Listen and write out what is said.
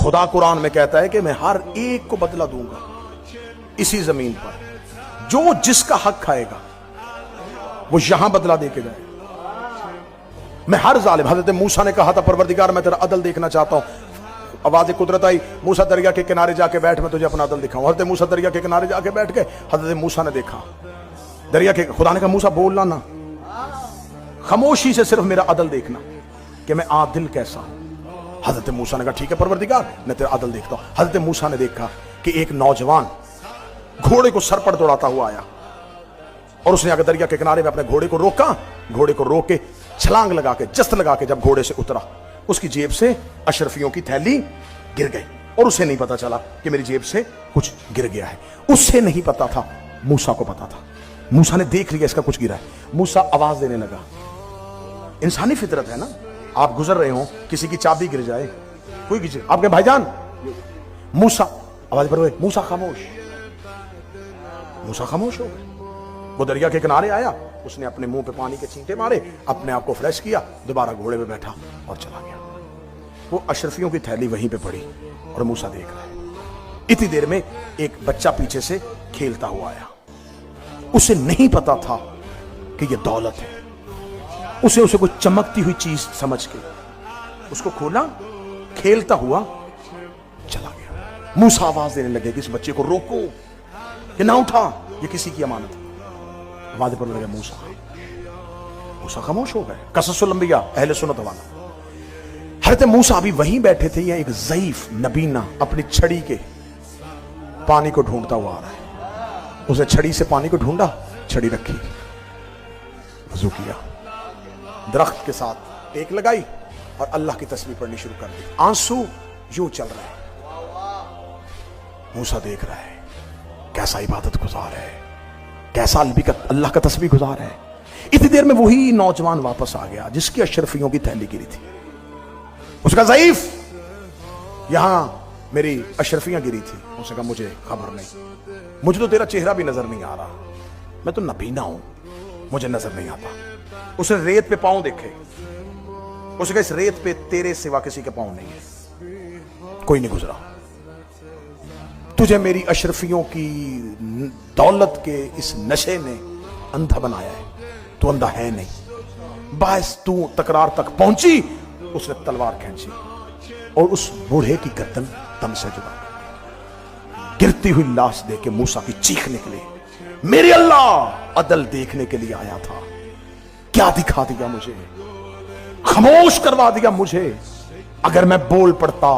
खुदा कुरान में कहता है कि मैं हर एक को बदला दूंगा इसी जमीन पर, जो जिसका हक खाएगा वो यहां बदला देके जाए। मैं हर जालिम, हजरत मूसा ने कहा था परवरदिगार मैं तेरा अदल देखना चाहता हूं, आवाज कुदरत आई, मूसा दरिया के किनारे जाके बैठ, मैं तुझे अपना अदल दिखाऊं। हजरत मूसा दरिया के किनारे जाके बैठ गए। हजरत मूसा ने देखा दरिया के, खुदा ने कहा मूसा बोलना ना, खामोशी से सिर्फ मेरा अदल देखना कि मैं आदिल कैसा हूं। हजरत मूसा ने कहा ठीक है परवरदिगार, मैं तेरा अदल देखता हूं। हजरत मूसा ने देखा कि एक नौजवान घोड़े को सर पर दौड़ाता हुआ आया और उसने आकर दरिया के किनारे में अपने घोड़े को रोका। घोड़े को रोक के छलांग लगा के, जस्त लगा के जब घोड़े से उतरा, उसकी जेब से अशरफियों की थैली गिर गई और उसे नहीं पता चला कि मेरी जेब से कुछ गिर गया है। उससे नहीं पता था, मूसा को पता था। मूसा ने देख लिया इसका कुछ गिरा है। मूसा आवाज देने लगा। इंसानी फितरत है ना, आप गुजर रहे हो, किसी की चाबी गिर जाए, कोई किसी आपके भाईजान, मूसा आवाज पर, मूसा खामोश। मूसा खामोश हो गए। वो दरिया के किनारे आया, उसने अपने मुंह पे पानी के छींटे मारे, अपने आप को फ्रेश किया, दोबारा घोड़े पे बैठा और चला गया। वो अशरफियों की थैली वहीं पे पड़ी और मूसा देख रहा है। इतनी देर में एक बच्चा पीछे से खेलता हुआ आया। उसे नहीं पता था कि ये दौलत है। उसे कोई चमकती हुई चीज समझ के उसको खोला, खेलता हुआ चला गया। मूसा आवाज देने लगे कि इस बच्चे को रोको, कि ना उठा, ये किसी की अमानत है। आवाज पर लगे मूसा। मूसा खामोश हो गए। कससुल अंबिया अहले सुन्नत वाला। हजरत मूसा अभी वहीं बैठे थे, या एक ज़ईफ नबीना अपनी छड़ी के पानी को ढूंढता हुआ आ रहा है। उसने छड़ी से पानी को ढूंढा, छड़ी रखी, वजू किया, दरख्त के साथ टेक लगाई और अल्लाह की तस्बीह पढ़नी शुरू कर दी। आंसू यूं चल रहे हैं। मूसा देख रहा है कैसा इबादत गुजार है, कैसा अल्लाह का तस्बीह गुजार है। इतनी देर में वही नौजवान वापस आ गया जिसकी अशरफियों की थैली गिरी थी। उसका ज़ईफ, यहां मेरी अशरफियां गिरी थी। उसने कहा मुझे खबर नहीं, मुझे तो तेरा चेहरा भी नजर नहीं आ रहा, मैं तो नबीना हूं, मुझे नजर नहीं आता। उसने रेत पे पांव देखे। उसने कहा इस रेत पे तेरे सिवा किसी के पांव नहीं है, कोई नहीं गुजरा। तुझे मेरी अशरफियों की दौलत के इस नशे ने अंधा बनाया है, तू अंधा है नहीं। बस तू तकरार तक पहुंची, उसने तलवार खींची और उस बूढ़े की गर्दन दम से जुड़ा। गिरती हुई लाश देख के मूसा की चीख निकली, मेरे अल्लाह अदल देखने के लिए आया था, क्या दिखा दिया मुझे, खामोश करवा दिया मुझे। अगर मैं बोल पड़ता